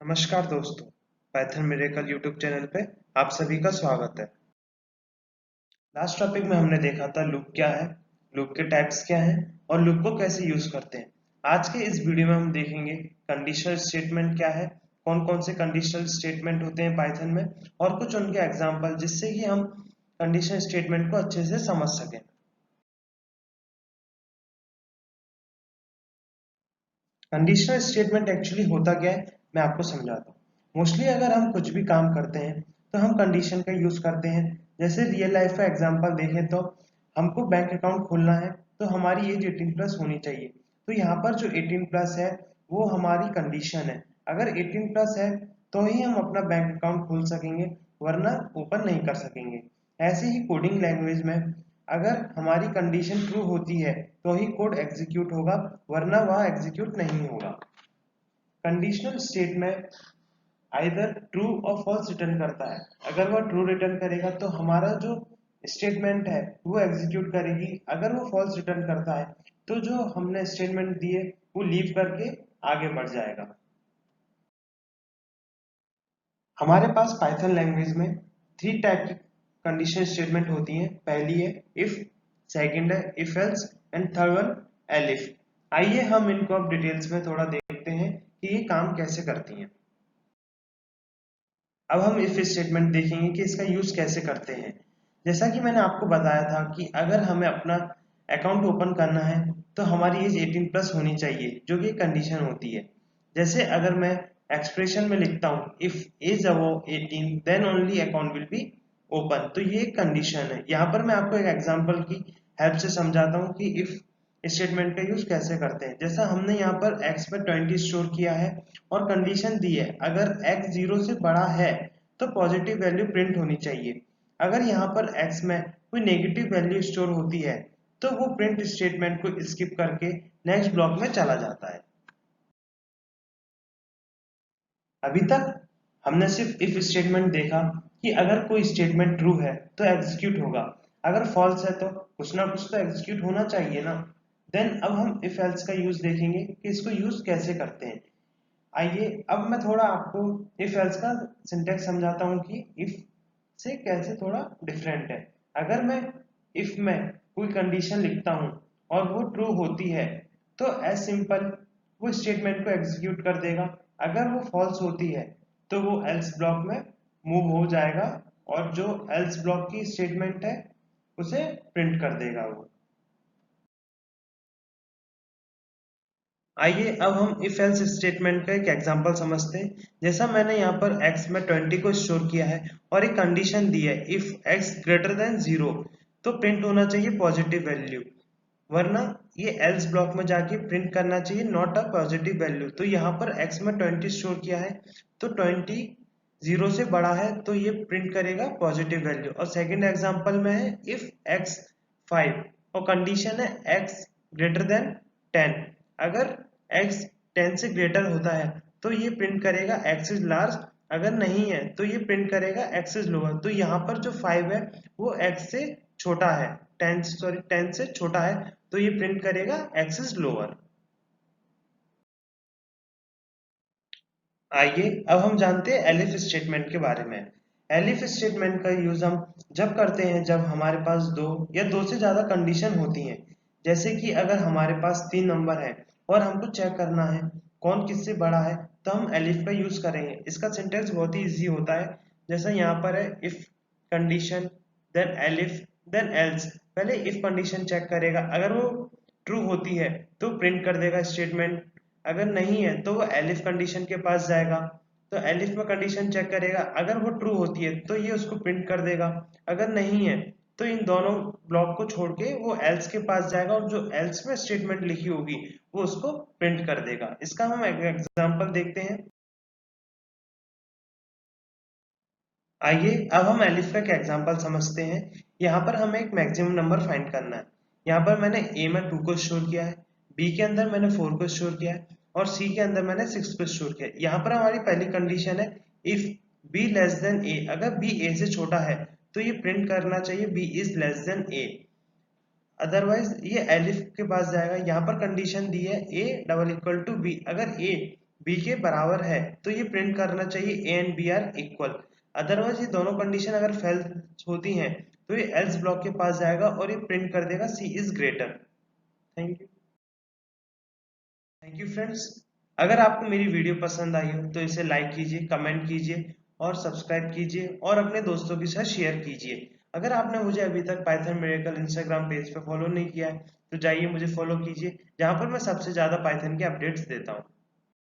नमस्कार दोस्तों, Python miracle YouTube channel पे आप सभी का स्वागत है। लास्ट टॉपिक में हमने देखा था लूप क्या है, लूप के टाइप्स क्या हैं और लूप को कैसे यूज करते हैं। आज के इस वीडियो में हम देखेंगे कंडीशनल स्टेटमेंट क्या है, कौन कौन से कंडीशनल स्टेटमेंट होते हैं पाइथन में और कुछ उनके एग्जाम्पल, जिससे कि हम कंडीशनल स्टेटमेंट को अच्छे से समझ सकें। कंडीशनल स्टेटमेंट एक्चुअली होता क्या है, मैं आपको समझाता हूँ। मोस्टली अगर हम कुछ भी काम करते हैं तो हम कंडीशन का यूज करते हैं। जैसे रियल लाइफ का एग्जांपल देखें तो हमको बैंक अकाउंट खोलना है तो हमारी एज 18 प्लस होनी चाहिए। तो यहाँ पर जो 18 प्लस है वो हमारी कंडीशन है। अगर 18 प्लस है तो ही हम अपना बैंक अकाउंट खोल सकेंगे, वरना ओपन नहीं कर सकेंगे। ऐसे ही कोडिंग लैंग्वेज में अगर हमारी कंडीशन ट्रू होती है तो ही कोड एग्जीक्यूट होगा, वरना वह एग्जीक्यूट नहीं होगा। कंडीशनल स्टेट में आइदर ट्रू और फॉल्स रिटर्न करता है। अगर वह ट्रू रिटर्न करेगा तो हमारा जो स्टेटमेंट है वो एग्जीक्यूट करेगी। अगर वो फॉल्स रिटर्न करता है तो जो हमने स्टेटमेंट दिए वो लीव करके आगे बढ़ जाएगा। हमारे पास पाइथन लैंग्वेज में थ्री टाइप की कंडीशन स्टेटमेंट होती हैं। पहली है इफ, सेकंड है if else and third one elif. आइए हम इनको अब डिटेल्स में थोड़ा देखते हैं कि ये काम कैसे करती हैं। अब हम इफ स्टेटमेंट देखेंगे कि इसका यूज कैसे करते हैं। जैसा कि मैंने आपको बताया था कि अगर हमें अपना अकाउंट ओपन करना है तो हमारी एज 18 प्लस होनी चाहिए, जो कि कंडीशन होती है। जैसे अगर मैं एक्सप्रेशन में लिखता हूँ if age above 18 then only account will be open, तो ये कंडीशन है। यहाँ पर मैं आपको एक एग्जांपल की हेल्प से समझाता हूँ कि इफ स्टेटमेंट का यूज कैसे करते हैं। जैसा हमने यहाँ पर x पे 20 स्टोर किया है और कंडीशन दी है अगर x 0 से बड़ा है तो पॉजिटिव वैल्यू प्रिंट होनी चाहिए। अगर यहाँ पर x में कोई नेगेटिव वैल्यू स्टोर होती है तो वो प्रिंट स्टेटमेंट को स्किप करके नेक्स्ट ब्लॉक में चला जाता है। अभी तक हमने सिर्फ इफ स्टेटमेंट देखा कि अगर कोई स्टेटमेंट ट्रू है तो एग्जीक्यूट होगा, अगर फॉल्स है तो कुछ ना कुछ तो एग्जीक्यूट होना चाहिए ना। देन अब हम इफ एल्स का यूज देखेंगे कि इसको यूज कैसे करते हैं। आइए अब मैं थोड़ा आपको इफ एल्स का सिंटैक्स समझाता हूँ कि इफ से कैसे थोड़ा डिफरेंट है। अगर मैं इफ में कोई कंडीशन लिखता हूँ और वो ट्रू होती है तो एज सिंपल वो स्टेटमेंट को एग्जीक्यूट कर देगा। अगर वो फॉल्स होती है तो वो एल्स ब्लॉक में मूव हो जाएगा और जो एल्स ब्लॉक की स्टेटमेंट है उसे प्रिंट कर देगा वो। आइए अब हम इफ एल्स स्टेटमेंट का एक एग्जांपल समझते हैं। जैसा मैंने यहाँ पर x में 20 को स्टोर किया है और एक कंडीशन दी है इफ x ग्रेटर देन 0, तो प्रिंट होना चाहिए पॉजिटिव वैल्यू, वरना ये एल्स ब्लॉक में जाके प्रिंट करना चाहिए नॉट अ पॉजिटिव वैल्यू। तो यहाँ पर x में 20 स्टोर किया है तो 20 0 से बड़ा है तो ये प्रिंट करेगा पॉजिटिव वैल्यू। और सेकंड एग्जांपल में है इफ x 5 और कंडीशन है x ग्रेटर देन 10। अगर x 10 से ग्रेटर होता है तो ये प्रिंट करेगा x इज लार्ज, अगर नहीं है तो ये प्रिंट करेगा x इज लोअर। तो यहाँ पर जो 5 है वो x से छोटा है, 10 से छोटा है, तो ये प्रिंट करेगा x इज लोअर। आइए अब हम जानते हैं एलिफ स्टेटमेंट के बारे में। एलिफ स्टेटमेंट का यूज हम जब करते हैं जब हमारे पास दो या दो से ज्यादा कंडीशन होती हैं। जैसे कि अगर हमारे पास 3 नंबर है और हमको चेक करना है कौन किससे बड़ा है तो हम एलिफ का यूज करेंगे। इसका सिंटेक्स बहुत ही इजी होता है। जैसा यहाँ पर है if condition then elif then else. पहले इफ कंडीशन चेक करेगा, अगर वो ट्रू होती है तो प्रिंट कर देगा स्टेटमेंट, अगर नहीं है तो वो एलिफ कंडीशन के पास जाएगा। तो एलिफ में कंडीशन चेक करेगा, अगर वो ट्रू होती है तो ये उसको प्रिंट कर देगा, अगर नहीं है तो इन दोनों ब्लॉक को छोड़ के वो एल्स के पास जाएगा और जो एल्स में स्टेटमेंट लिखी होगी वो उसको प्रिंट कर देगा। इसका हम एक एग्जांपल देखते हैं। आइए अब हम एलिफ का एक एग्जांपल समझते हैं। यहाँ पर हमें एक मैक्सिमम नंबर फाइंड करना है। यहाँ पर मैंने ए में 2 को स्टोर किया है, बी के अंदर मैंने 4 को स्टोर किया है और सी के अंदर मैंने 6 को स्टोर किया है। यहाँ पर हमारी पहली कंडीशन है इफ बी लेस देन ए। अगर बी ए से छोटा है तो ये प्रिंट करना चाहिए B is less than A, otherwise ये एलिफ के पास जाएगा। यहाँ पर कंडीशन दी है A double equal to B. अगर ए बी के बराबर है तो ये प्रिंट करना चाहिए A and B are equal. Otherwise ये दोनों कंडीशन अगर फेल होती हैं तो ये एल्स ब्लॉक के पास जाएगा और ये प्रिंट कर देगा C is greater. Thank you. Thank you friends. अगर आपको मेरी वीडियो पसंद आई हो तो इसे लाइक कीजिए, कमेंट कीजिए और सब्सक्राइब कीजिए और अपने दोस्तों के साथ शेयर कीजिए। अगर आपने मुझे अभी तक पाइथन मिरेकल इंस्टाग्राम पेज पे फॉलो नहीं किया है तो जाइए मुझे फॉलो कीजिए, जहां पर मैं सबसे ज्यादा पाइथन के अपडेट्स देता हूँ।